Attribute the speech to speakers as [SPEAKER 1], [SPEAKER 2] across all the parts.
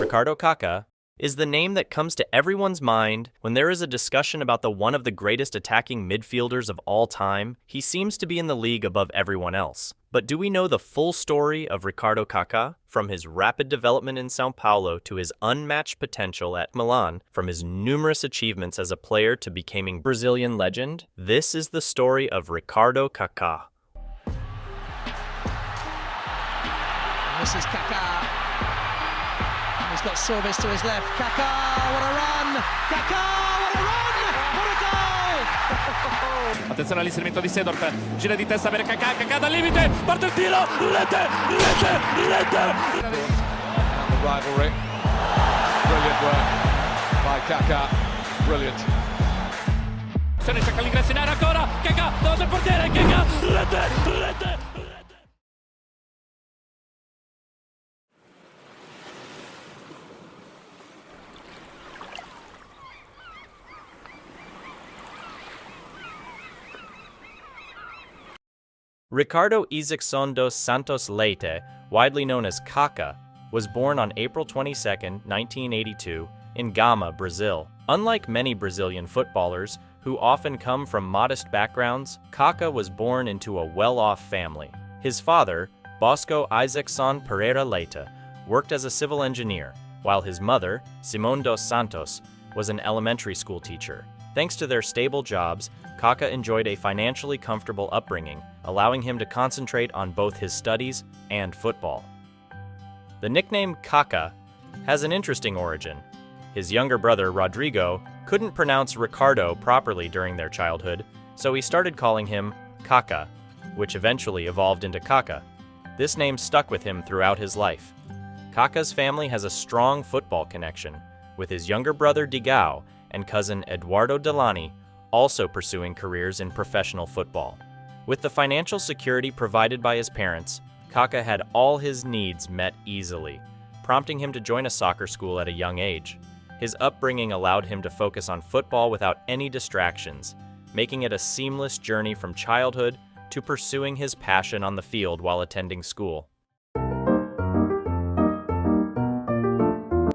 [SPEAKER 1] Ricardo Kaka is the name that comes to everyone's mind when there is a discussion about one of the greatest attacking midfielders of all time. He seems to be in the league above everyone else. But do we know the full story of Ricardo Kaka? From his rapid development in Sao Paulo to his unmatched potential at Milan, from his numerous achievements as a player to becoming Brazilian legend, this is the story of Ricardo Kaka.
[SPEAKER 2] This is Kaka. He's got Sorvis to his left. Kaka, what a run! Kaka, what a run! What a goal!
[SPEAKER 3] Attenzione all'inserimento di Seedorf, gira di testa per Kaka, Kaka dal limite, parte il tiro, rete!
[SPEAKER 4] And the rivalry. Brilliant work by Kaka. Brilliant.
[SPEAKER 3] Cerca l'ingresso in area ancora, Kaka, davanti al portiere, Kaka, rete!
[SPEAKER 1] Ricardo Isaacson dos Santos Leite, widely known as Kaka, was born on April 22, 1982, in Gama, Brazil. Unlike many Brazilian footballers, who often come from modest backgrounds, Kaka was born into a well-off family. His father, Bosco Isaacson Pereira Leite, worked as a civil engineer, while his mother, Simone dos Santos, was an elementary school teacher. Thanks to their stable jobs, Kaka enjoyed a financially comfortable upbringing, allowing him to concentrate on both his studies and football. The nickname Kaka has an interesting origin. His younger brother, Rodrigo, couldn't pronounce Ricardo properly during their childhood, so he started calling him Kaka, which eventually evolved into Kaka. This name stuck with him throughout his life. Kaka's family has a strong football connection, with his younger brother Digao and cousin Eduardo Delani also pursuing careers in professional football. With the financial security provided by his parents, Kaka had all his needs met easily, prompting him to join a soccer school at a young age. His upbringing allowed him to focus on football without any distractions, making it a seamless journey from childhood to pursuing his passion on the field while attending school.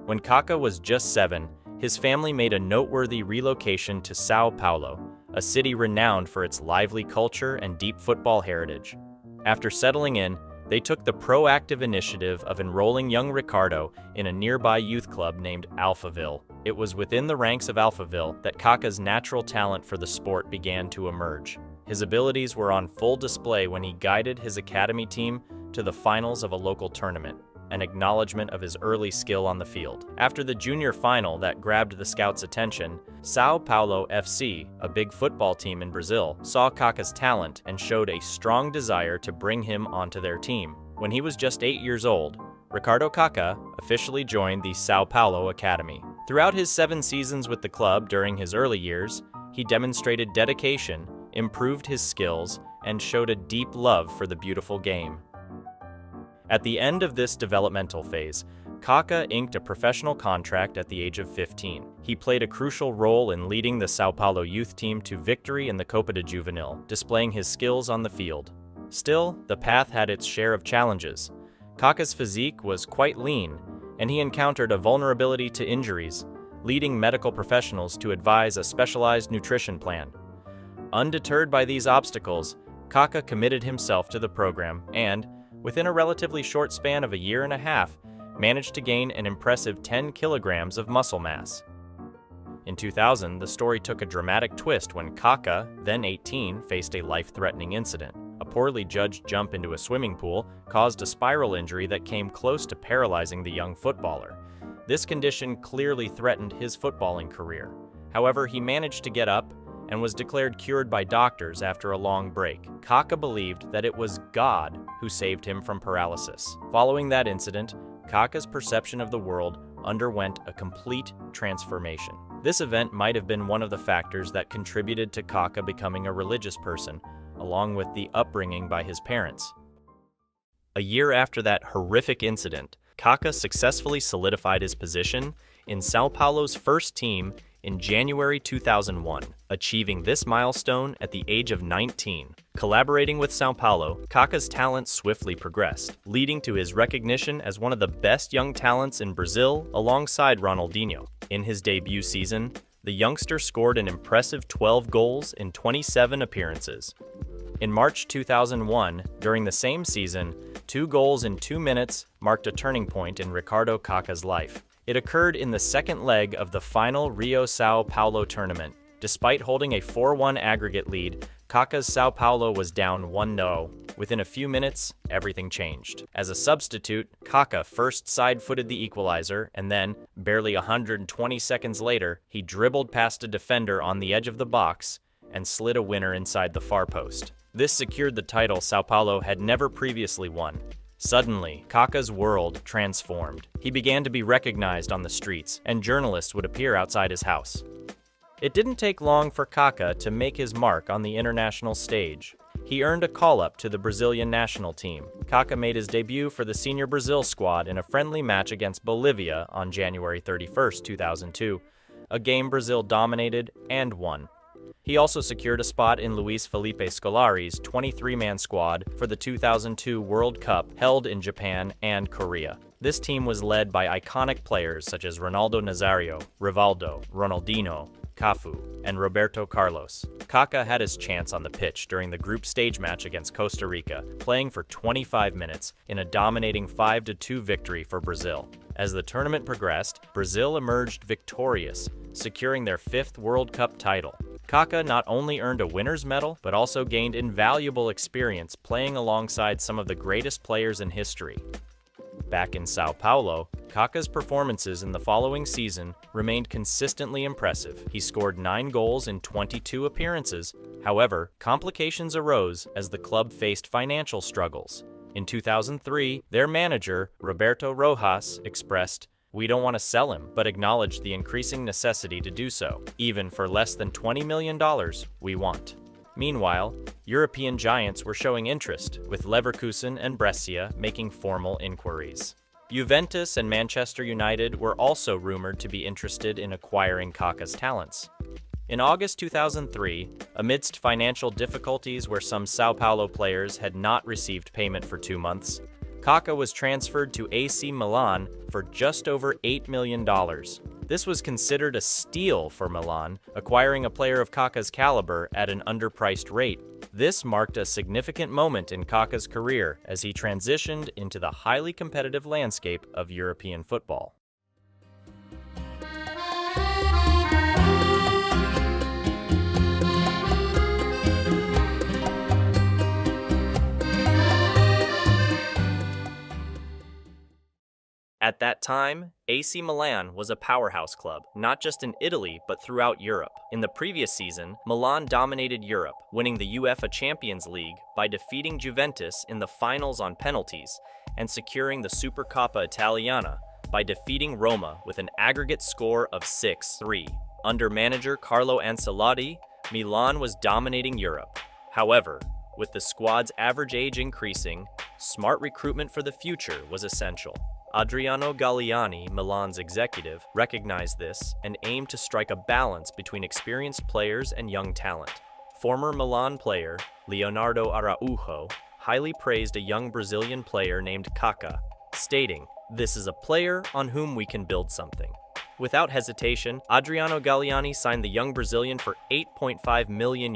[SPEAKER 1] When Kaka was just 7, his family made a noteworthy relocation to Sao Paulo, a city renowned for its lively culture and deep football heritage. After settling in, they took the proactive initiative of enrolling young Ricardo in a nearby youth club named Alphaville. It was within the ranks of Alphaville that Kaka's natural talent for the sport began to emerge. His abilities were on full display when he guided his academy team to the finals of a local tournament, an acknowledgement of his early skill on the field. After the junior final that grabbed the scouts' attention, Sao Paulo FC, a big football team in Brazil, saw Kaka's talent and showed a strong desire to bring him onto their team. When he was just 8 years old, Ricardo Kaka officially joined the Sao Paulo Academy. Throughout his 7 seasons with the club during his early years, he demonstrated dedication, improved his skills, and showed a deep love for the beautiful game. At the end of this developmental phase, Kaka inked a professional contract at the age of 15. He played a crucial role in leading the Sao Paulo youth team to victory in the Copa de Juvenil, displaying his skills on the field. Still, the path had its share of challenges. Kaka's physique was quite lean, and he encountered a vulnerability to injuries, leading medical professionals to advise a specialized nutrition plan. Undeterred by these obstacles, Kaka committed himself to the program and, within a relatively short span of a year and a half, managed to gain an impressive 10 kilograms of muscle mass. In 2000, the story took a dramatic twist when Kaka, then 18, faced a life-threatening incident. A poorly judged jump into a swimming pool caused a spiral injury that came close to paralyzing the young footballer. This condition clearly threatened his footballing career. However, he managed to get up and was declared cured by doctors after a long break. Kaka believed that it was God who saved him from paralysis. Following that incident, Kaka's perception of the world underwent a complete transformation. This event might have been one of the factors that contributed to Kaka becoming a religious person, along with the upbringing by his parents. A year after that horrific incident, Kaka successfully solidified his position in Sao Paulo's first team in January 2001, achieving this milestone at the age of 19. Collaborating with Sao Paulo, Kaka's talent swiftly progressed, leading to his recognition as one of the best young talents in Brazil alongside Ronaldinho. In his debut season, the youngster scored an impressive 12 goals in 27 appearances. In March 2001, during the same season, 2 goals in 2 minutes marked a turning point in Ricardo Kaka's life. It occurred in the second leg of the final Rio-Sao Paulo tournament. Despite holding a 4-1 aggregate lead, Kaka's Sao Paulo was down 1-0. Within a few minutes, everything changed. As a substitute, Kaka first side-footed the equalizer, and then, barely 120 seconds later, he dribbled past a defender on the edge of the box and slid a winner inside the far post. This secured the title Sao Paulo had never previously won. Suddenly, Kaka's world transformed. He began to be recognized on the streets, and journalists would appear outside his house. It didn't take long for Kaka to make his mark on the international stage. He earned a call-up to the Brazilian national team. Kaka made his debut for the senior Brazil squad in a friendly match against Bolivia on January 31, 2002, a game Brazil dominated and won. He also secured a spot in Luis Felipe Scolari's 23-man squad for the 2002 World Cup held in Japan and Korea. This team was led by iconic players such as Ronaldo Nazario, Rivaldo, Ronaldinho, Cafu, and Roberto Carlos. Kaka had his chance on the pitch during the group stage match against Costa Rica, playing for 25 minutes in a dominating 5-2 victory for Brazil. As the tournament progressed, Brazil emerged victorious, securing their 5th World Cup title. Kaka not only earned a winner's medal, but also gained invaluable experience playing alongside some of the greatest players in history. Back in Sao Paulo, Kaka's performances in the following season remained consistently impressive. He scored 9 goals in 22 appearances. However, complications arose as the club faced financial struggles. In 2003, their manager, Roberto Rojas, expressed, "We don't want to sell him, but acknowledged the increasing necessity to do so. Even for less than $20 million, we want." Meanwhile, European giants were showing interest, with Leverkusen and Brescia making formal inquiries. Juventus and Manchester United were also rumored to be interested in acquiring Kaka's talents. In August 2003, amidst financial difficulties where some Sao Paulo players had not received payment for 2 months, Kaka was transferred to AC Milan for just over $8 million. This was considered a steal for Milan, acquiring a player of Kaka's caliber at an underpriced rate. This marked a significant moment in Kaka's career as he transitioned into the highly competitive landscape of European football. At that time, AC Milan was a powerhouse club, not just in Italy but throughout Europe. In the previous season, Milan dominated Europe, winning the UEFA Champions League by defeating Juventus in the finals on penalties and securing the Supercoppa Italiana by defeating Roma with an aggregate score of 6-3. Under manager Carlo Ancelotti, Milan was dominating Europe. However, with the squad's average age increasing, smart recruitment for the future was essential. Adriano Galliani, Milan's executive, recognized this and aimed to strike a balance between experienced players and young talent. Former Milan player Leonardo Araujo highly praised a young Brazilian player named Kaka, stating, "This is a player on whom we can build something." Without hesitation, Adriano Galliani signed the young Brazilian for €8.5 million,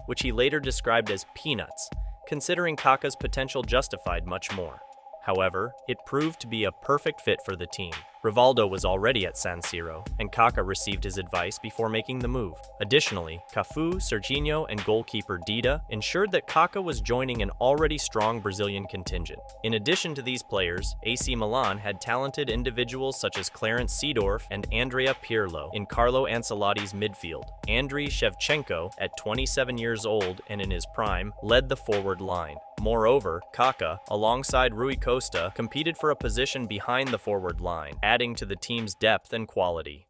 [SPEAKER 1] which he later described as peanuts, considering Kaka's potential justified much more. However, it proved to be a perfect fit for the team. Rivaldo was already at San Siro, and Kaka received his advice before making the move. Additionally, Cafu, Serginho, and goalkeeper Dida ensured that Kaka was joining an already strong Brazilian contingent. In addition to these players, AC Milan had talented individuals such as Clarence Seedorf and Andrea Pirlo in Carlo Ancelotti's midfield. Andriy Shevchenko, at 27 years old and in his prime, led the forward line. Moreover, Kaka, alongside Rui Costa, competed for a position behind the forward line, adding to the team's depth and quality.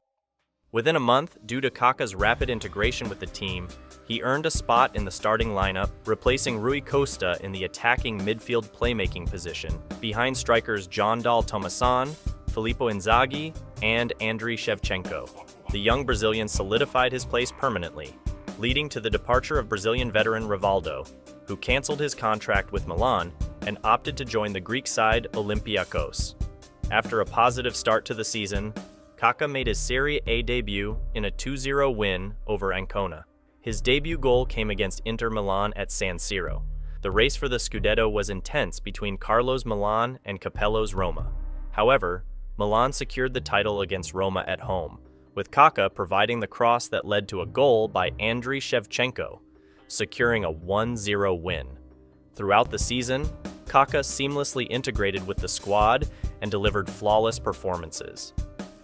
[SPEAKER 1] Within a month, due to Kaka's rapid integration with the team, he earned a spot in the starting lineup, replacing Rui Costa in the attacking midfield playmaking position, behind strikers John Dahl Tomasson, Filippo Inzaghi, and Andriy Shevchenko. the young Brazilian solidified his place permanently, leading to the departure of Brazilian veteran Rivaldo, who cancelled his contract with Milan and opted to join the Greek side Olympiacos. After a positive start to the season, Kaka made his Serie A debut in a 2-0 win over Ancona. His debut goal came against Inter Milan at San Siro. The race for the Scudetto was intense between Carlos Milan and Capello's Roma. However, Milan secured the title against Roma at home, with Kaka providing the cross that led to a goal by Andriy Shevchenko, securing a 1-0 win. Throughout the season, Kaka seamlessly integrated with the squad and delivered flawless performances.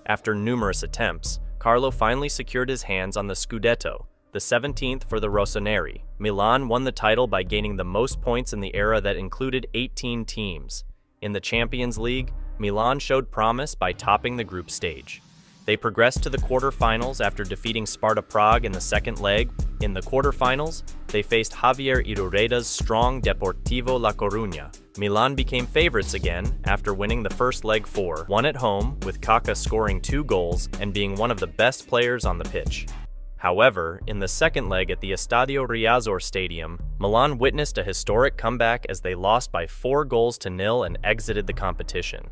[SPEAKER 1] After numerous attempts, Carlo finally secured his hands on the Scudetto, the 17th for the Rossoneri. Milan won the title by gaining the most points in the era that included 18 teams. In the Champions League, Milan showed promise by topping the group stage. They progressed to the quarterfinals after defeating Sparta Prague in the second leg. In the quarterfinals, they faced Javier Irureda's strong Deportivo La Coruña. Milan became favorites again after winning the first leg 4-1 at home, with Kaka scoring 2 goals and being one of the best players on the pitch. However, in the second leg at the Estadio Riazor Stadium, Milan witnessed a historic comeback as they lost by 4-0 and exited the competition.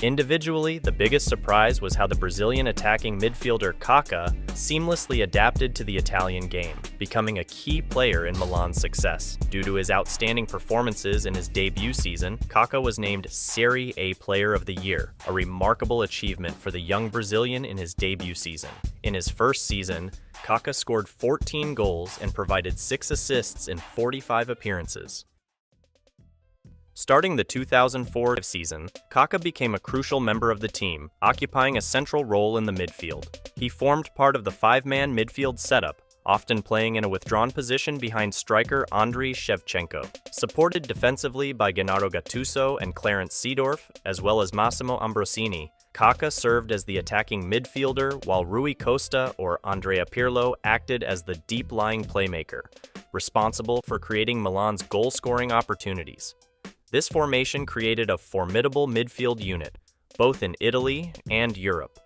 [SPEAKER 1] Individually, the biggest surprise was how the Brazilian attacking midfielder Kaka seamlessly adapted to the Italian game, becoming a key player in Milan's success. Due to his outstanding performances in his debut season, Kaka was named Serie A Player of the Year, a remarkable achievement for the young Brazilian in his debut season. In his first season, Kaka scored 14 goals and provided 6 assists in 45 appearances. Starting the 2004 season, Kaka became a crucial member of the team, occupying a central role in the midfield. He formed part of the 5-man midfield setup, often playing in a withdrawn position behind striker Andriy Shevchenko. Supported defensively by Gennaro Gattuso and Clarence Seedorf, as well as Massimo Ambrosini, Kaka served as the attacking midfielder while Rui Costa or Andrea Pirlo acted as the deep-lying playmaker, responsible for creating Milan's goal-scoring opportunities. This formation created a formidable midfield unit, both in Italy and Europe.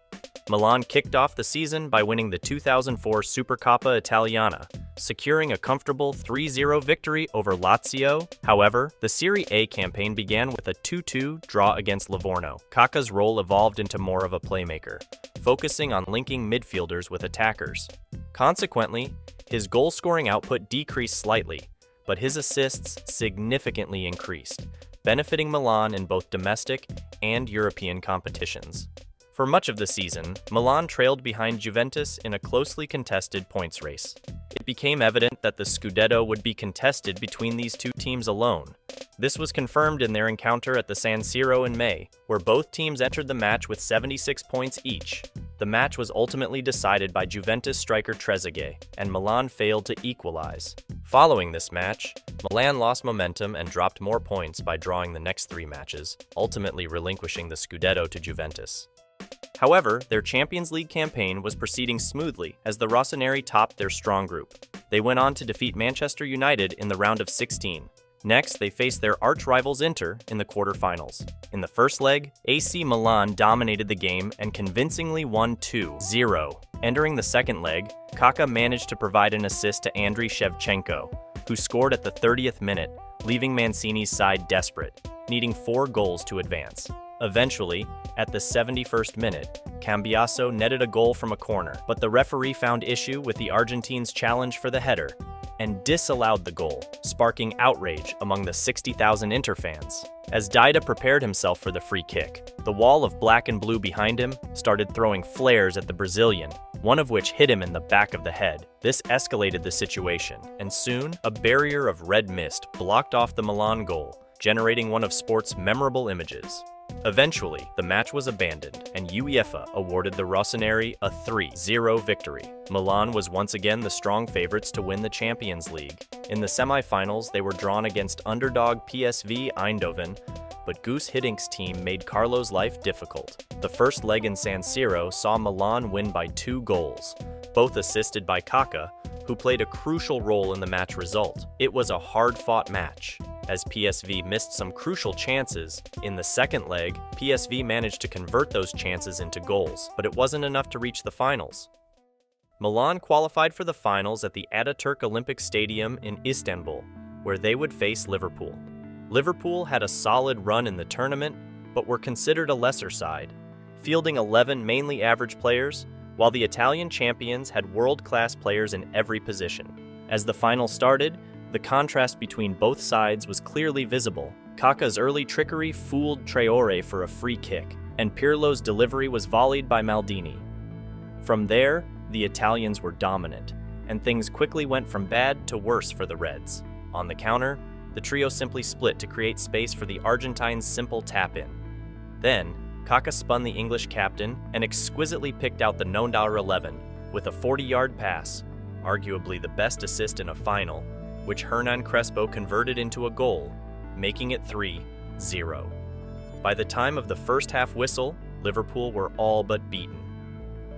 [SPEAKER 1] Milan kicked off the season by winning the 2004 Supercoppa Italiana, securing a comfortable 3-0 victory over Lazio. However, the Serie A campaign began with a 2-2 draw against Livorno. Kaka's role evolved into more of a playmaker, focusing on linking midfielders with attackers. Consequently, his goal-scoring output decreased slightly, but his assists significantly increased, benefiting Milan in both domestic and European competitions. For much of the season, Milan trailed behind Juventus in a closely contested points race. It became evident that the Scudetto would be contested between these two teams alone. This was confirmed in their encounter at the San Siro in May, where both teams entered the match with 76 points each. The match was ultimately decided by Juventus striker Trezeguet, and Milan failed to equalize. Following this match, Milan lost momentum and dropped more points by drawing the next 3 matches, ultimately relinquishing the Scudetto to Juventus. However, their Champions League campaign was proceeding smoothly as the Rossoneri topped their strong group. They went on to defeat Manchester United in the round of 16. Next, they faced their arch-rivals Inter in the quarterfinals. In the first leg, AC Milan dominated the game and convincingly won 2-0. Entering the second leg, Kaka managed to provide an assist to Andriy Shevchenko, who scored at the 30th minute, leaving Mancini's side desperate, needing 4 goals to advance. Eventually, at the 71st minute, Cambiaso netted a goal from a corner, but the referee found issue with the Argentines' challenge for the header and disallowed the goal, sparking outrage among the 60,000 Inter fans. As Dida prepared himself for the free kick, the wall of black and blue behind him started throwing flares at the Brazilian, one of which hit him in the back of the head. This escalated the situation, and soon, a barrier of red mist blocked off the Milan goal, generating one of sport's memorable images. Eventually, the match was abandoned, and UEFA awarded the Rossoneri a 3-0 victory. Milan was once again the strong favorites to win the Champions League. In the semi-finals, they were drawn against underdog PSV Eindhoven, but Guus Hiddink's team made Carlo's life difficult. The first leg in San Siro saw Milan win by 2 goals, both assisted by Kaka, who played a crucial role in the match result. It was a hard-fought match, as PSV missed some crucial chances. In the second leg, PSV managed to convert those chances into goals, but it wasn't enough to reach the finals. Milan qualified for the finals at the Ataturk Olympic Stadium in Istanbul, where they would face Liverpool. Liverpool had a solid run in the tournament, but were considered a lesser side, fielding 11 mainly average players, while the Italian champions had world-class players in every position. As the final started, the contrast between both sides was clearly visible. Kaka's early trickery fooled Traore for a free kick, and Pirlo's delivery was volleyed by Maldini. From there, the Italians were dominant, and things quickly went from bad to worse for the Reds. On the counter, the trio simply split to create space for the Argentines' simple tap-in. Then, Kaka spun the English captain and exquisitely picked out the Nondauer 11 with a 40-yard pass, arguably the best assist in a final, which Hernan Crespo converted into a goal, making it 3-0. By the time of the first half whistle, Liverpool were all but beaten.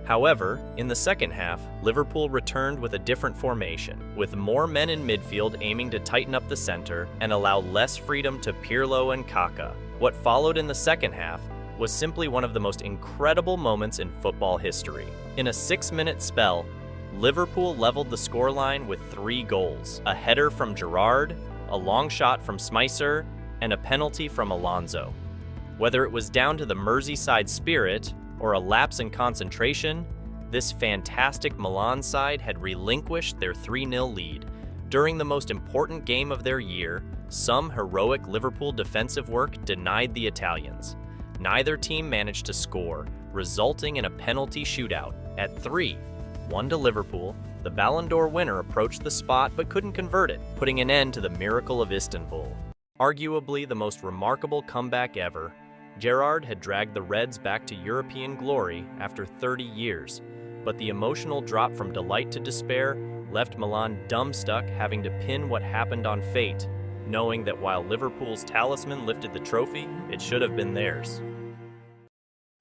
[SPEAKER 1] However, in the second half, Liverpool returned with a different formation, with more men in midfield aiming to tighten up the center and allow less freedom to Pirlo and Kaka. What followed in the second half was simply one of the most incredible moments in football history. In a 6-minute spell, Liverpool leveled the scoreline with 3 goals, a header from Gerrard, a long shot from Smicer, and a penalty from Alonso. Whether it was down to the Merseyside spirit or a lapse in concentration, this fantastic Milan side had relinquished their 3-0 lead. During the most important game of their year, some heroic Liverpool defensive work denied the Italians. Neither team managed to score, resulting in a penalty shootout. At 3-1 to Liverpool, the Ballon d'Or winner approached the spot but couldn't convert it, putting an end to the miracle of Istanbul. Arguably the most remarkable comeback ever, Gerrard had dragged the Reds back to European glory after 30 years, but the emotional drop from delight to despair left Milan dumbstruck, having to pin what happened on fate, knowing that while Liverpool's talisman lifted the trophy, it should have been theirs.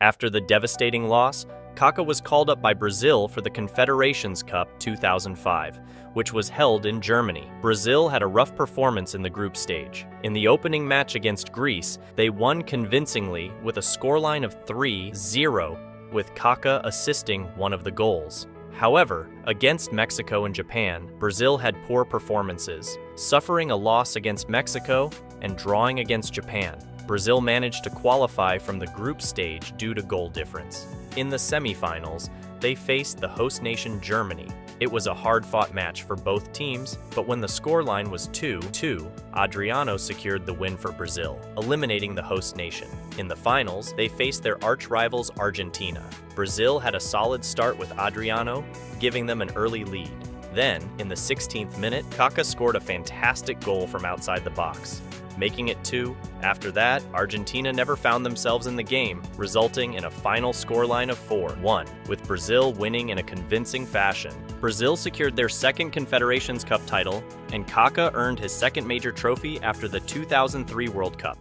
[SPEAKER 1] After the devastating loss, Kaka was called up by Brazil for the Confederations Cup 2005, which was held in Germany. Brazil had a rough performance in the group stage. In the opening match against Greece, they won convincingly with a scoreline of 3-0, with Kaka assisting one of the goals. However, against Mexico and Japan, Brazil had poor performances, suffering a loss against Mexico and drawing against Japan. Brazil managed to qualify from the group stage due to goal difference. In the semifinals, they faced the host nation Germany. It was a hard-fought match for both teams, but when the scoreline was 2-2, Adriano secured the win for Brazil, eliminating the host nation. In the finals, they faced their arch-rivals Argentina. Brazil had a solid start with Adriano, giving them an early lead. Then, in the 16th minute, Kaka scored a fantastic goal from outside the box, making it 2. After that, Argentina never found themselves in the game, resulting in a final scoreline of 4-1, with Brazil winning in a convincing fashion. Brazil secured their second Confederations Cup title, and Kaka earned his second major trophy after the 2003 World Cup.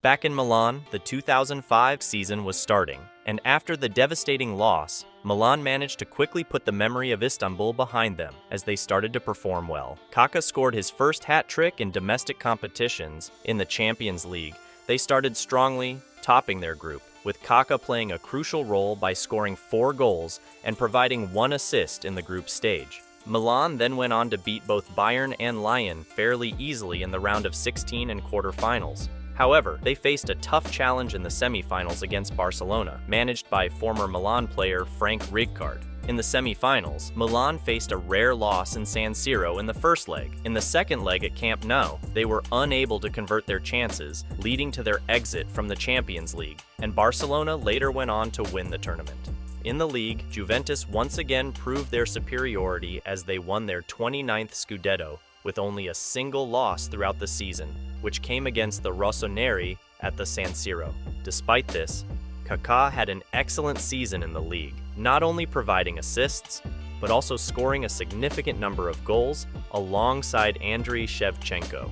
[SPEAKER 1] Back in Milan, the 2005 season was starting, and after the devastating loss, Milan managed to quickly put the memory of Istanbul behind them as they started to perform well. Kaka scored his first hat-trick in domestic competitions in the Champions League. They started strongly, topping their group, with Kaka playing a crucial role by scoring 4 goals and providing 1 assist in the group stage. Milan then went on to beat both Bayern and Lyon fairly easily in the round of 16 and quarterfinals. However, they faced a tough challenge in the semifinals against Barcelona, managed by former Milan player Frank Rijkaard. In the semifinals, Milan faced a rare loss in San Siro in the first leg. In the second leg at Camp Nou, they were unable to convert their chances, leading to their exit from the Champions League, and Barcelona later went on to win the tournament. In the league, Juventus once again proved their superiority as they won their 29th Scudetto, with only a single loss throughout the season, which came against the Rossoneri at the San Siro. Despite this, Kaka had an excellent season in the league, not only providing assists, but also scoring a significant number of goals alongside Andriy Shevchenko.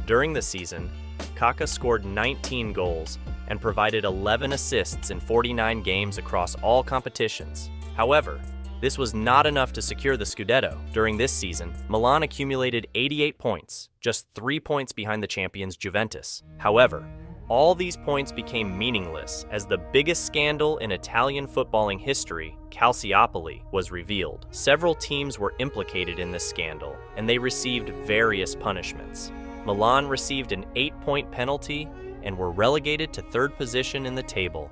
[SPEAKER 1] During the season, Kaka scored 19 goals and provided 11 assists in 49 games across all competitions. However, This was not enough to secure the Scudetto. During this season, Milan accumulated 88 points, just 3 points behind the champions Juventus. However, all these points became meaningless as the biggest scandal in Italian footballing history, Calciopoli, was revealed. Several teams were implicated in this scandal, and they received various punishments. Milan received an 8-point penalty and were relegated to third position in the table.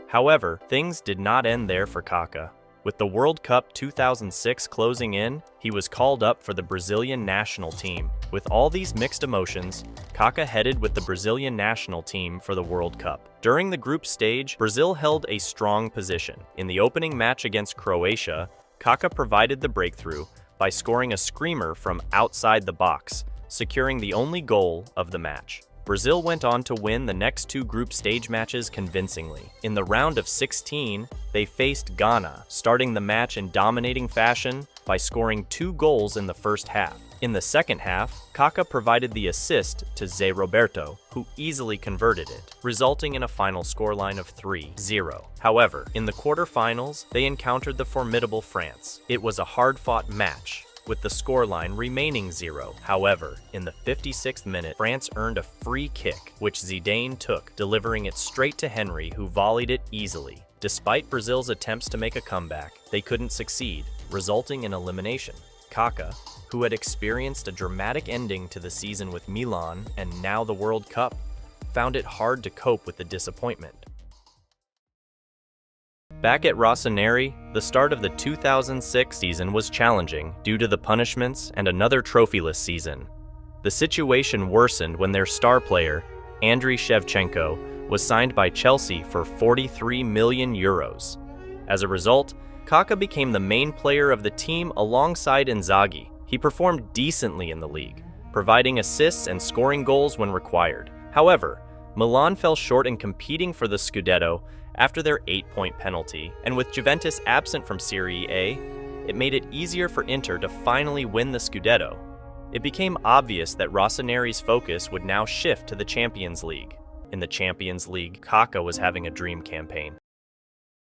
[SPEAKER 1] However, things did not end there for Kaka. With the World Cup 2006 closing in, he was called up for the Brazilian national team. With all these mixed emotions, Kaka headed with the Brazilian national team for the World Cup. During the group stage, Brazil held a strong position. In the opening match against Croatia, Kaka provided the breakthrough by scoring a screamer from outside the box, securing the only goal of the match. Brazil went on to win the next 2 group stage matches convincingly. In the round of 16, they faced Ghana, starting the match in dominating fashion by scoring 2 goals in the first half. In the second half, Kaka provided the assist to Zé Roberto, who easily converted it, resulting in a final scoreline of 3-0. However, in the quarterfinals, they encountered the formidable France. It was a hard-fought match, with the scoreline remaining 0. However, in the 56th minute, France earned a free kick, which Zidane took, delivering it straight to Henry, who volleyed it easily. Despite Brazil's attempts to make a comeback, they couldn't succeed, resulting in elimination. Kaka, who had experienced a dramatic ending to the season with Milan and now the World Cup, found it hard to cope with the disappointment. Back at Rossoneri, the start of the 2006 season was challenging due to the punishments and another trophyless season. The situation worsened when their star player, Andriy Shevchenko, was signed by Chelsea for €43 million. As a result, Kaka became the main player of the team alongside Inzaghi. He performed decently in the league, providing assists and scoring goals when required. However, Milan fell short in competing for the Scudetto after their 8-point penalty, and with Juventus absent from Serie A, it made it easier for Inter to finally win the Scudetto. It became obvious that Rossoneri's focus would now shift to the Champions League. In the Champions League, Kaka was having a dream campaign.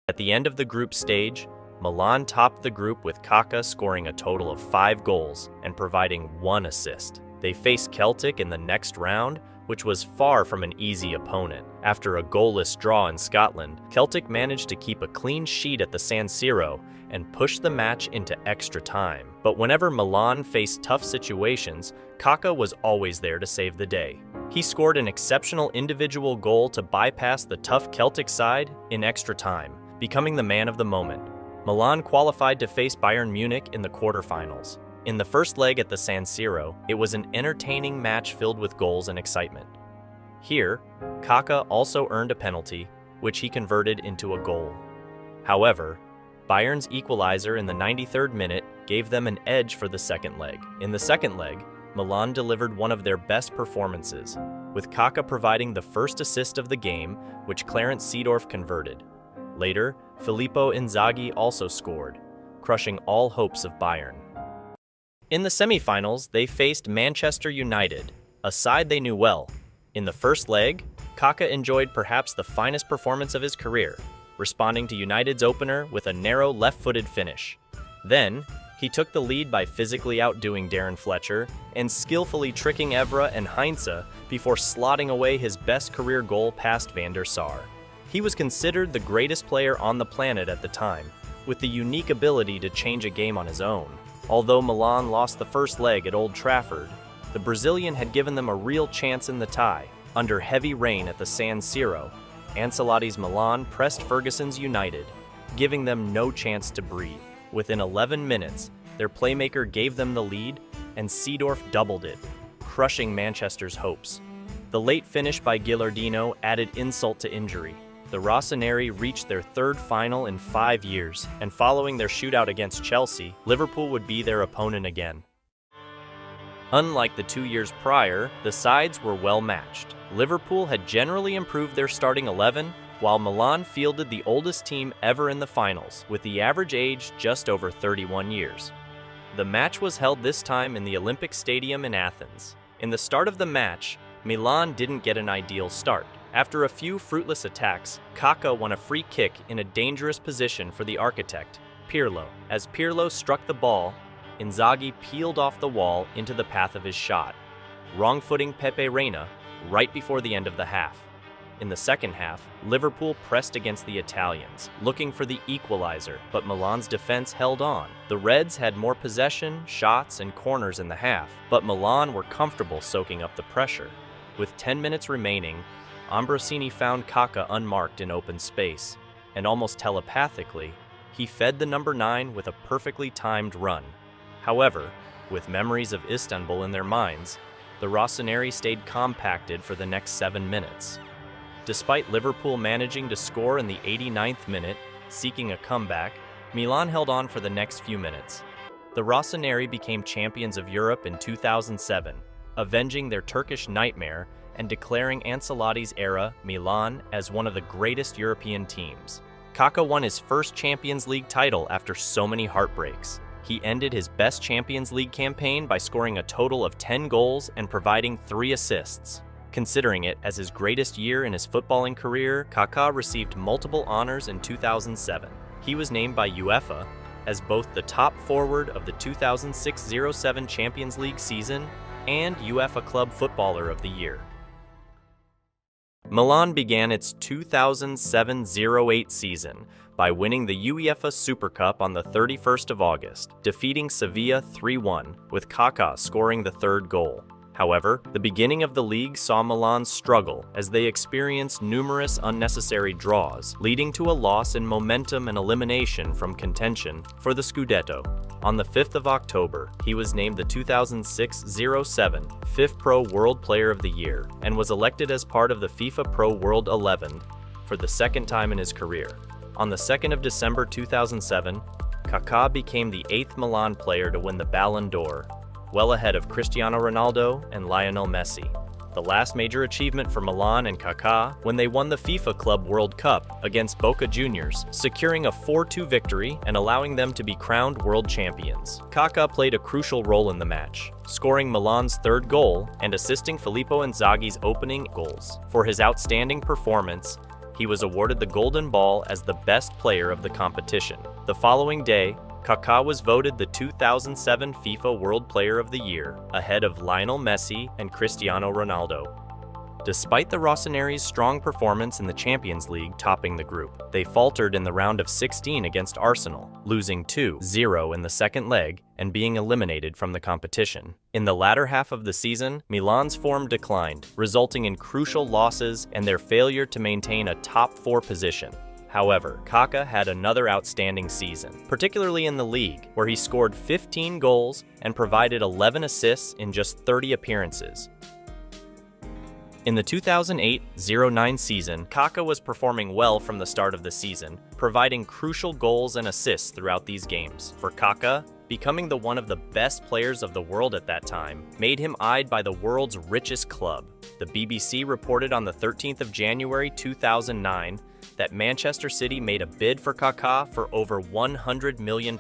[SPEAKER 1] At the end of the group stage, Milan topped the group with Kaka scoring a total of 5 goals and providing 1 assist. They faced Celtic in the next round, which was far from an easy opponent. After a goalless draw in Scotland, Celtic managed to keep a clean sheet at the San Siro and push the match into extra time. But whenever Milan faced tough situations, Kaka was always there to save the day. He scored an exceptional individual goal to bypass the tough Celtic side in extra time, becoming the man of the moment. Milan qualified to face Bayern Munich in the quarterfinals. In the first leg at the San Siro, it was an entertaining match filled with goals and excitement. Here, Kaka also earned a penalty, which he converted into a goal. However, Bayern's equalizer in the 93rd minute gave them an edge for the second leg. In the second leg, Milan delivered one of their best performances, with Kaka providing the first assist of the game, which Clarence Seedorf converted. Later, Filippo Inzaghi also scored, crushing all hopes of Bayern. In the semi-finals, they faced Manchester United, a side they knew well. In the first leg, Kaka enjoyed perhaps the finest performance of his career, responding to United's opener with a narrow left-footed finish. Then, he took the lead by physically outdoing Darren Fletcher and skillfully tricking Evra and Heinze before slotting away his best career goal past Van der Sar. He was considered the greatest player on the planet at the time, with the unique ability to change a game on his own. Although Milan lost the first leg at Old Trafford, the Brazilian had given them a real chance in the tie. Under heavy rain at the San Siro, Ancelotti's Milan pressed Ferguson's United, giving them no chance to breathe. Within 11 minutes, their playmaker gave them the lead, and Seedorf doubled it, crushing Manchester's hopes. The late finish by Gilardino added insult to injury. The Rossoneri reached their 3rd final in 5 years, and following their shootout against Chelsea, Liverpool would be their opponent again. Unlike the 2 years prior, the sides were well matched. Liverpool had generally improved their starting 11, while Milan fielded the oldest team ever in the finals, with the average age just over 31 years. The match was held this time in the Olympic Stadium in Athens. In the start of the match, Milan didn't get an ideal start. After a few fruitless attacks, Kaka won a free kick in a dangerous position for the architect, Pirlo. As Pirlo struck the ball, Inzaghi peeled off the wall into the path of his shot, wrong-footing Pepe Reina right before the end of the half. In the second half, Liverpool pressed against the Italians, looking for the equalizer, but Milan's defense held on. The Reds had more possession, shots, and corners in the half, but Milan were comfortable soaking up the pressure. With 10 minutes remaining, Ambrosini found Kaka unmarked in open space, and almost telepathically, he fed the number 9 with a perfectly timed run. However, with memories of Istanbul in their minds, the Rossoneri stayed compacted for the next 7 minutes. Despite Liverpool managing to score in the 89th minute, seeking a comeback, Milan held on for the next few minutes. The Rossoneri became champions of Europe in 2007, avenging their Turkish nightmare and declaring Ancelotti's era Milan as one of the greatest European teams. Kaka won his first Champions League title after so many heartbreaks. He ended his best Champions League campaign by scoring a total of 10 goals and providing 3 assists. Considering it as his greatest year in his footballing career, Kaka received multiple honors in 2007. He was named by UEFA as both the top forward of the 2006-07 Champions League season and UEFA Club Footballer of the Year. Milan began its 2007-08 season by winning the UEFA Super Cup on the 31st of August, defeating Sevilla 3-1, with Kaka scoring the third goal. However, the beginning of the league saw Milan struggle as they experienced numerous unnecessary draws, leading to a loss in momentum and elimination from contention for the Scudetto. On the 5th of October, he was named the 2006-07 FIFA Pro World Player of the Year and was elected as part of the FIFA Pro World 11 for the second time in his career. On the 2nd of December 2007, Kaka became the 8th Milan player to win the Ballon D'Or, well ahead of Cristiano Ronaldo and Lionel Messi. The last major achievement for Milan and Kaka when they won the FIFA Club World Cup against Boca Juniors, securing a 4-2 victory and allowing them to be crowned world champions. Kaka played a crucial role in the match, scoring Milan's third goal and assisting Filippo Inzaghi's opening goals. For his outstanding performance, he was awarded the Golden Ball as the best player of the competition. The following day, Kaka was voted the 2007 FIFA World Player of the Year, ahead of Lionel Messi and Cristiano Ronaldo. Despite the Rossoneri's strong performance in the Champions League topping the group, they faltered in the round of 16 against Arsenal, losing 2-0 in the second leg and being eliminated from the competition. In the latter half of the season, Milan's form declined, resulting in crucial losses and their failure to maintain a top 4 position. However, Kaka had another outstanding season, particularly in the league, where he scored 15 goals and provided 11 assists in just 30 appearances. In the 2008-09 season, Kaka was performing well from the start of the season, providing crucial goals and assists throughout these games. For Kaka, becoming one of the best players of the world at that time made him eyed by the world's richest club. The BBC reported on the 13th of January 2009 that Manchester City made a bid for Kaka for over £100 million.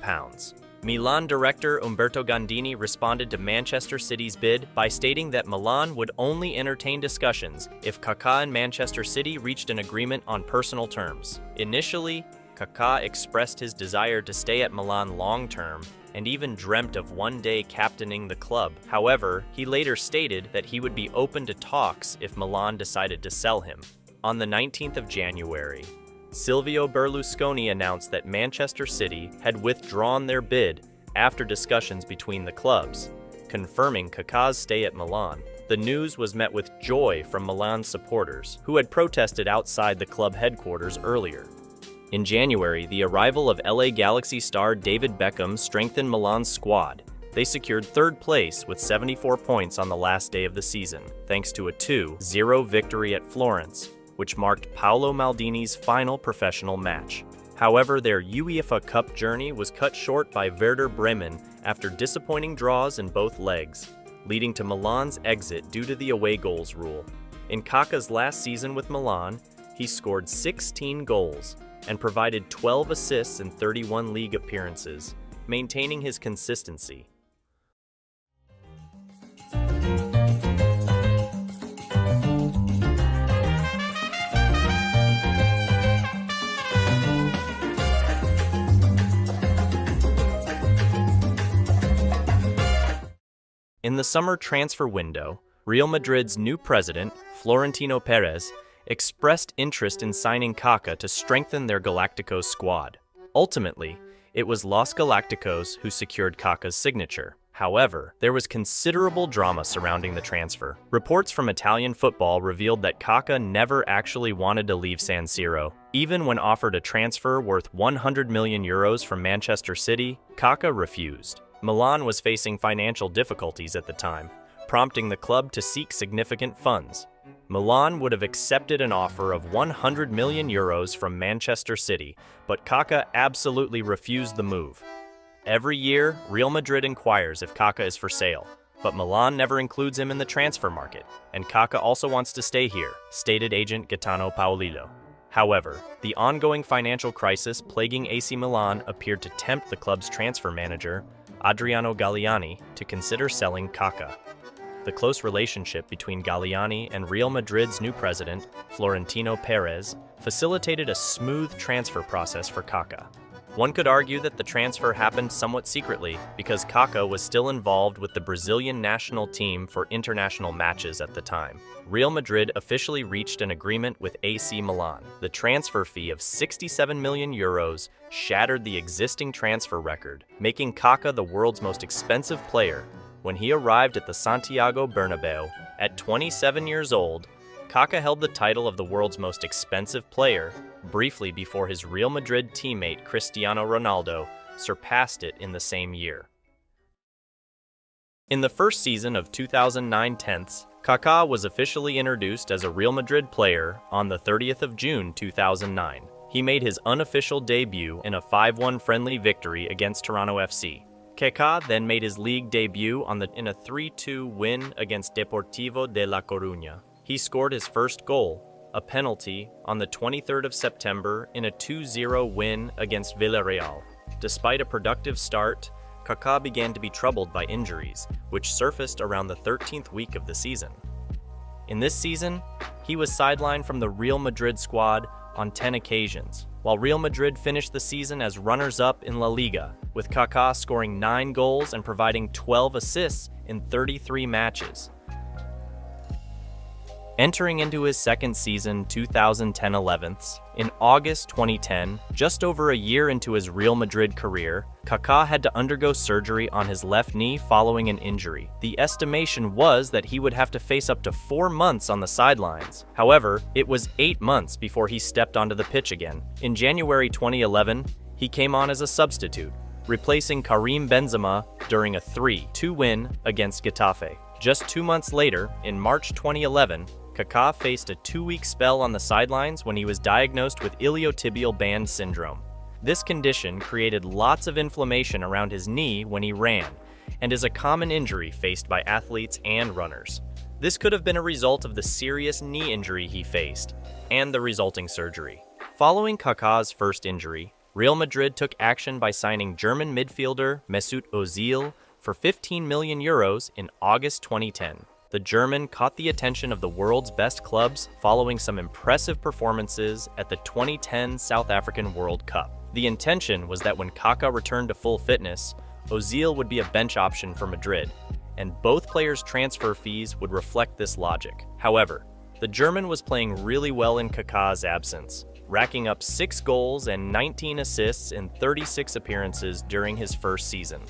[SPEAKER 1] Milan director Umberto Gandini responded to Manchester City's bid by stating that Milan would only entertain discussions if Kaka and Manchester City reached an agreement on personal terms. Initially, Kaka expressed his desire to stay at Milan long-term and even dreamt of one day captaining the club. However, he later stated that he would be open to talks if Milan decided to sell him. On the 19th of January, Silvio Berlusconi announced that Manchester City had withdrawn their bid after discussions between the clubs, confirming Kaka's stay at Milan. The news was met with joy from Milan supporters, who had protested outside the club headquarters earlier. In January, the arrival of LA Galaxy star David Beckham strengthened Milan's squad. They secured third place with 74 points on the last day of the season, thanks to a 2-0 victory at Florence, which marked Paolo Maldini's final professional match. However, their UEFA Cup journey was cut short by Werder Bremen after disappointing draws in both legs, leading to Milan's exit due to the away goals rule. In Kaka's last season with Milan, he scored 16 goals and provided 12 assists in 31 league appearances, maintaining his consistency. In the summer transfer window, Real Madrid's new president, Florentino Perez, expressed interest in signing Kaka to strengthen their Galacticos squad. Ultimately, it was Los Galacticos who secured Kaka's signature. However, there was considerable drama surrounding the transfer. Reports from Italian football revealed that Kaka never actually wanted to leave San Siro. Even when offered a transfer worth 100 million euros from Manchester City, Kaka refused. Milan was facing financial difficulties at the time, prompting the club to seek significant funds. Milan would have accepted an offer of 100 million euros from Manchester City, but Kaka absolutely refused the move. Every year, Real Madrid inquires if Kaka is for sale, but Milan never includes him in the transfer market, and Kaka also wants to stay here, stated agent Gaetano Paolillo. However, the ongoing financial crisis plaguing AC Milan appeared to tempt the club's transfer manager, Adriano Galliani, to consider selling Kaka. The close relationship between Galliani and Real Madrid's new president, Florentino Perez, facilitated a smooth transfer process for Kaka. One could argue that the transfer happened somewhat secretly because Kaka was still involved with the Brazilian national team for international matches at the time. Real Madrid officially reached an agreement with AC Milan. The transfer fee of 67 million euros shattered the existing transfer record, making Kaka the world's most expensive player. When he arrived at the Santiago Bernabeu, at 27 years old, Kaka held the title of the world's most expensive player, briefly before his Real Madrid teammate Cristiano Ronaldo surpassed it in the same year. In the first season of 2009-10, Kaka was officially introduced as a Real Madrid player on the 30th of June 2009. He made his unofficial debut in a 5-1 friendly victory against Toronto FC. Kaka then made his league debut in a 3-2 win against Deportivo de La Coruña. He scored his first goal, a penalty, on the 23rd of September in a 2-0 win against Villarreal. Despite a productive start, Kaka began to be troubled by injuries, which surfaced around the 13th week of the season. In this season, he was sidelined from the Real Madrid squad on 10 occasions, while Real Madrid finished the season as runners-up in La Liga, with Kaka scoring 9 goals and providing 12 assists in 33 matches. Entering into his second season 2010-11, in August 2010, just over a year into his Real Madrid career, Kaka had to undergo surgery on his left knee following an injury. The estimation was that he would have to face up to 4 months on the sidelines. However, it was 8 months before he stepped onto the pitch again. In January 2011, he came on as a substitute, replacing Karim Benzema during a 3-2 win against Getafe. Just 2 months later, in March 2011, Kaka faced a 2-week spell on the sidelines when he was diagnosed with iliotibial band syndrome. This condition created lots of inflammation around his knee when he ran, and is a common injury faced by athletes and runners. This could have been a result of the serious knee injury he faced, and the resulting surgery. Following Kaka's first injury, Real Madrid took action by signing German midfielder Mesut Ozil for 15 million euros in August 2010. The German caught the attention of the world's best clubs following some impressive performances at the 2010 South African World Cup. The intention was that when Kaka returned to full fitness, Ozil would be a bench option for Madrid, and both players' transfer fees would reflect this logic. However, the German was playing really well in Kaka's absence, racking up 6 goals and 19 assists in 36 appearances during his first season.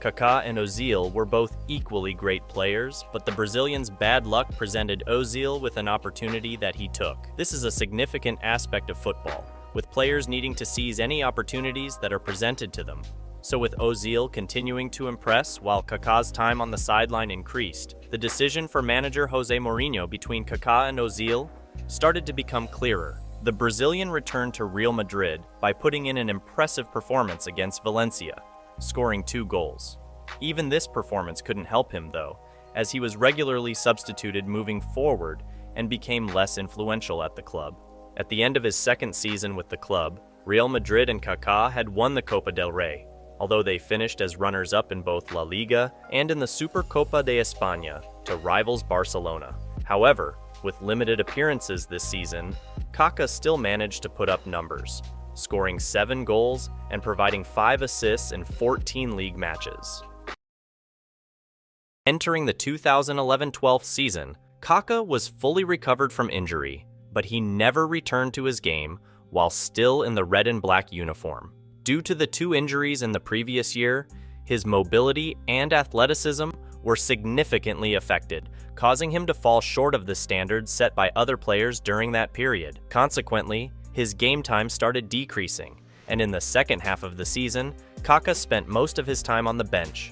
[SPEAKER 1] Kaka and Ozil were both equally great players, but the Brazilian's bad luck presented Ozil with an opportunity that he took. This is a significant aspect of football, with players needing to seize any opportunities that are presented to them. So with Ozil continuing to impress while Kaka's time on the sideline increased, the decision for manager Jose Mourinho between Kaka and Ozil started to become clearer. The Brazilian returned to Real Madrid by putting in an impressive performance against Valencia, scoring 2 goals. Even this performance couldn't help him though, as he was regularly substituted moving forward and became less influential at the club. At the end of his second season with the club, Real Madrid and Kaka had won the Copa del Rey, although they finished as runners-up in both La Liga and in the Supercopa de España to rivals Barcelona. However, with limited appearances this season, Kaka still managed to put up numbers, scoring 7 goals and providing 5 assists in 14 league matches. Entering the 2011-12 season, Kaka was fully recovered from injury, but he never returned to his game while still in the red and black uniform. Due to the 2 injuries in the previous year, his mobility and athleticism were significantly affected, causing him to fall short of the standards set by other players during that period. Consequently, his game time started decreasing, and in the second half of the season, Kaka spent most of his time on the bench.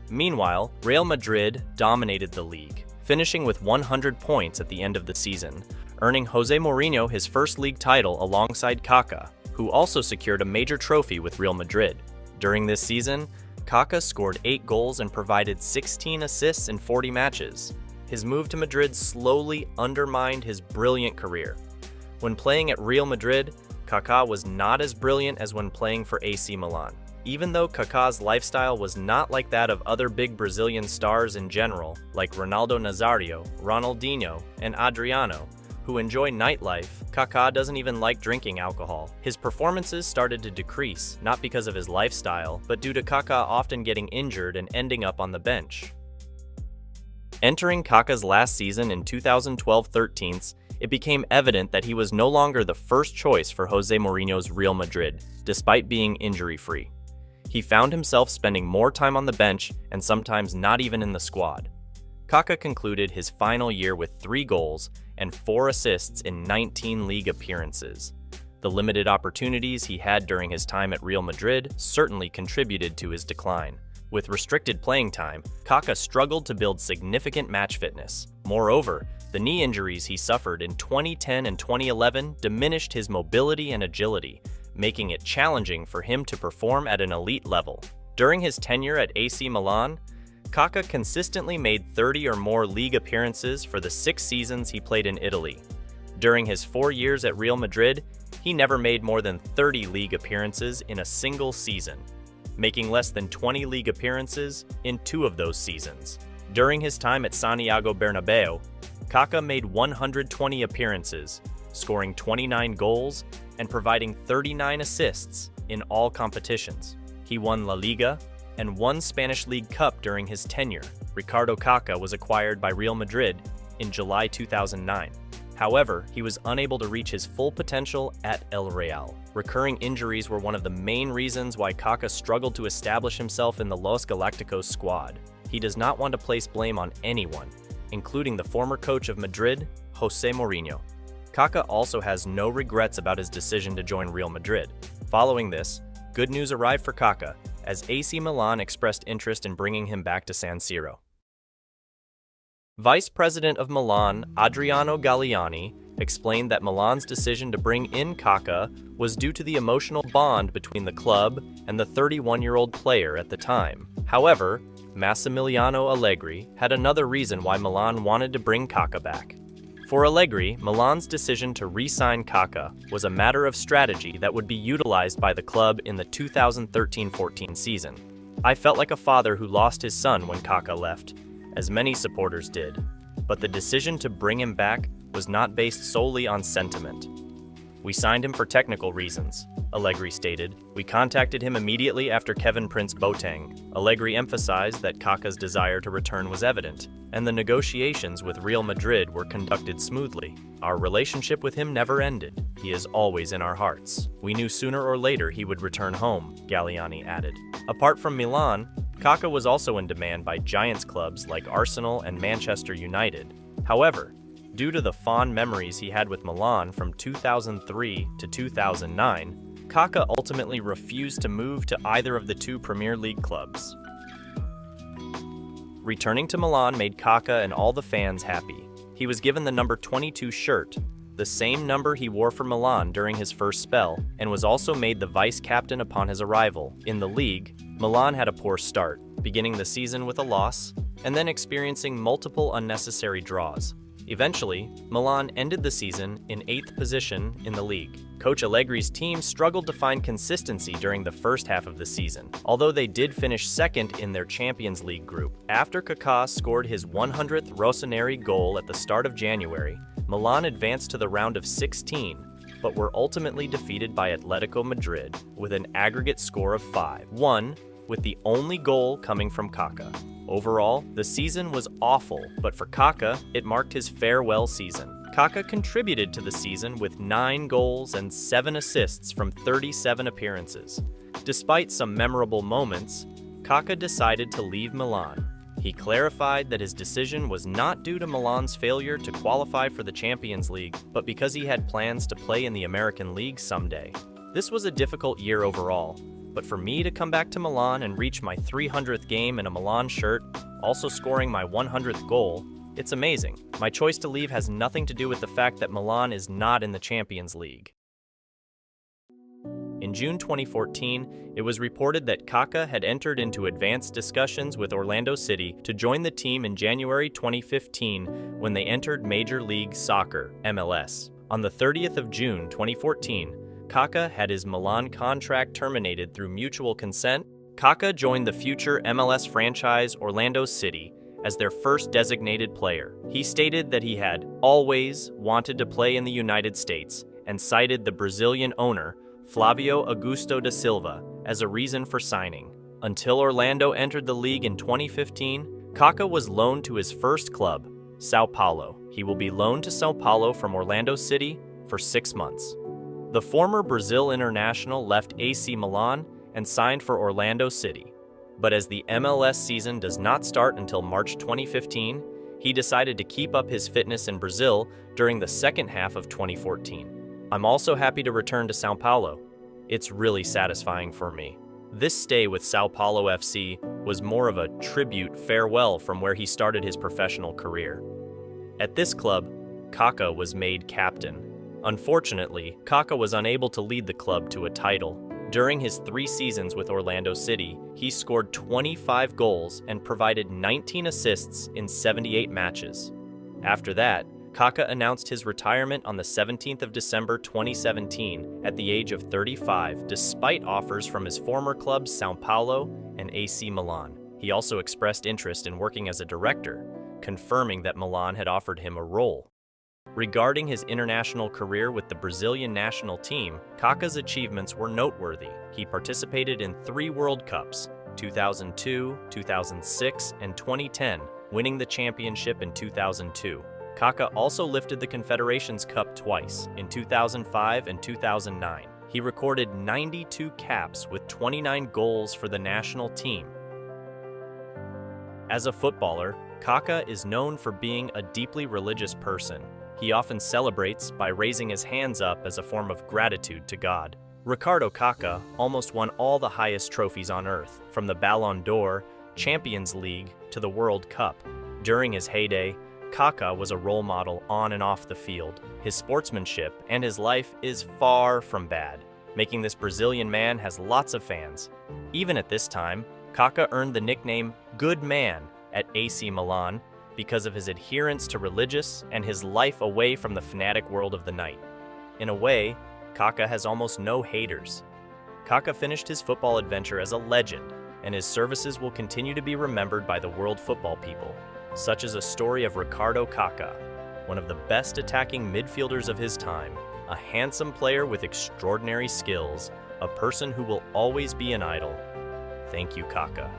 [SPEAKER 1] Meanwhile, Real Madrid dominated the league, finishing with 100 points at the end of the season, earning Jose Mourinho his first league title alongside Kaka, who also secured a major trophy with Real Madrid. During this season, Kaka scored 8 goals and provided 16 assists in 40 matches. His move to Madrid slowly undermined his brilliant career. When playing at Real Madrid, Kaka was not as brilliant as when playing for AC Milan. Even though Kaka's lifestyle was not like that of other big Brazilian stars in general, like Ronaldo Nazario, Ronaldinho, and Adriano, who enjoy nightlife, Kaka doesn't even like drinking alcohol. His performances started to decrease, not because of his lifestyle, but due to Kaka often getting injured and ending up on the bench. Entering Kaka's last season in 2012-13, it became evident that he was no longer the first choice for Jose Mourinho's Real Madrid, despite being injury-free. He found himself spending more time on the bench and sometimes not even in the squad. Kaka concluded his final year with 3 goals and 4 assists in 19 league appearances. The limited opportunities he had during his time at Real Madrid certainly contributed to his decline. With restricted playing time, Kaka struggled to build significant match fitness. Moreover, the knee injuries he suffered in 2010 and 2011 diminished his mobility and agility, making it challenging for him to perform at an elite level. During his tenure at AC Milan, Kaka consistently made 30 or more league appearances for the 6 seasons he played in Italy. During his 4 years at Real Madrid, he never made more than 30 league appearances in a single season, making less than 20 league appearances in 2 of those seasons. During his time at Santiago Bernabeu, Kaka made 120 appearances, scoring 29 goals and providing 39 assists in all competitions. He won La Liga and won Spanish League Cup during his tenure. Ricardo Kaka was acquired by Real Madrid in July 2009. However, he was unable to reach his full potential at El Real. Recurring injuries were one of the main reasons why Kaka struggled to establish himself in the Los Galacticos squad. He does not want to place blame on anyone, including the former coach of Madrid, Jose Mourinho. Kaka also has no regrets about his decision to join Real Madrid. Following this, good news arrived for Kaka, as AC Milan expressed interest in bringing him back to San Siro. Vice President of Milan, Adriano Galliani, explained that Milan's decision to bring in Kaka was due to the emotional bond between the club and the 31-year-old player at the time. However, Massimiliano Allegri had another reason why Milan wanted to bring Kaka back. For Allegri, Milan's decision to re-sign Kaka was a matter of strategy that would be utilized by the club in the 2013-14 season. "I felt like a father who lost his son when Kaka left, as many supporters did, but the decision to bring him back was not based solely on sentiment. We signed him for technical reasons," Allegri stated. "We contacted him immediately after Kevin Prince Boateng." Allegri emphasized that Kaka's desire to return was evident, and the negotiations with Real Madrid were conducted smoothly. "Our relationship with him never ended. He is always in our hearts. We knew sooner or later he would return home," Galliani added. Apart from Milan, Kaka was also in demand by Giants clubs like Arsenal and Manchester United. However, due to the fond memories he had with Milan from 2003 to 2009, Kaka ultimately refused to move to either of the 2 Premier League clubs. Returning to Milan made Kaka and all the fans happy. He was given the number 22 shirt, the same number he wore for Milan during his first spell, and was also made the vice-captain upon his arrival. In the league, Milan had a poor start, beginning the season with a loss, and then experiencing multiple unnecessary draws. Eventually, Milan ended the season in 8th position in the league. Coach Allegri's team struggled to find consistency during the first half of the season, although they did finish 2nd in their Champions League group. After Kaka scored his 100th Rossoneri goal at the start of January, Milan advanced to the round of 16, but were ultimately defeated by Atletico Madrid with an aggregate score of 5-1, with the only goal coming from Kaka. Overall, the season was awful, but for Kaka, it marked his farewell season. Kaka contributed to the season with 9 goals and 7 assists from 37 appearances. Despite some memorable moments, Kaka decided to leave Milan. He clarified that his decision was not due to Milan's failure to qualify for the Champions League, but because he had plans to play in the American League someday. This was a difficult year overall, but for me to come back to Milan and reach my 300th game in a Milan shirt, also scoring my 100th goal, it's amazing. My choice to leave has nothing to do with the fact that Milan is not in the Champions League. In June 2014, it was reported that Kaka had entered into advanced discussions with Orlando City to join the team in January 2015 when they entered Major League Soccer, MLS. On the 30th of June 2014, Kaka had his Milan contract terminated through mutual consent. Kaka joined the future MLS franchise Orlando City as their first designated player. He stated that he had always wanted to play in the United States and cited the Brazilian owner, Flavio Augusto da Silva, as a reason for signing. Until Orlando entered the league in 2015, Kaka was loaned to his first club, Sao Paulo. He will be loaned to Sao Paulo from Orlando City for 6 months. The former Brazil international left AC Milan and signed for Orlando City. But as the MLS season does not start until March 2015, he decided to keep up his fitness in Brazil during the second half of 2014. I'm also happy to return to Sao Paulo. It's really satisfying for me. This stay with Sao Paulo FC was more of a tribute farewell from where he started his professional career. At this club, Kaka was made captain. Unfortunately, Kaka was unable to lead the club to a title. During his 3 seasons with Orlando City, he scored 25 goals and provided 19 assists in 78 matches. After that, Kaka announced his retirement on the 17th of December 2017 at the age of 35, despite offers from his former clubs Sao Paulo and AC Milan. He also expressed interest in working as a director, confirming that Milan had offered him a role. Regarding his international career with the Brazilian national team, Kaka's achievements were noteworthy. He participated in 3 World Cups, 2002, 2006, and 2010, winning the championship in 2002. Kaka also lifted the Confederations Cup twice, in 2005 and 2009. He recorded 92 caps with 29 goals for the national team. As a footballer, Kaka is known for being a deeply religious person. He often celebrates by raising his hands up as a form of gratitude to God. Ricardo Kaka almost won all the highest trophies on earth, from the Ballon D'Or, Champions League, to the World Cup. During his heyday, Kaka was a role model on and off the field. His sportsmanship and his life is far from bad, making this Brazilian man has lots of fans. Even at this time, Kaka earned the nickname Good Man at AC Milan because of his adherence to religious and his life away from the fanatic world of the night. In a way, Kaka has almost no haters. Kaka finished his football adventure as a legend, and his services will continue to be remembered by the world football people. Such is a story of Ricardo Kaka, one of the best attacking midfielders of his time, a handsome player with extraordinary skills, a person who will always be an idol. Thank you, Kaka.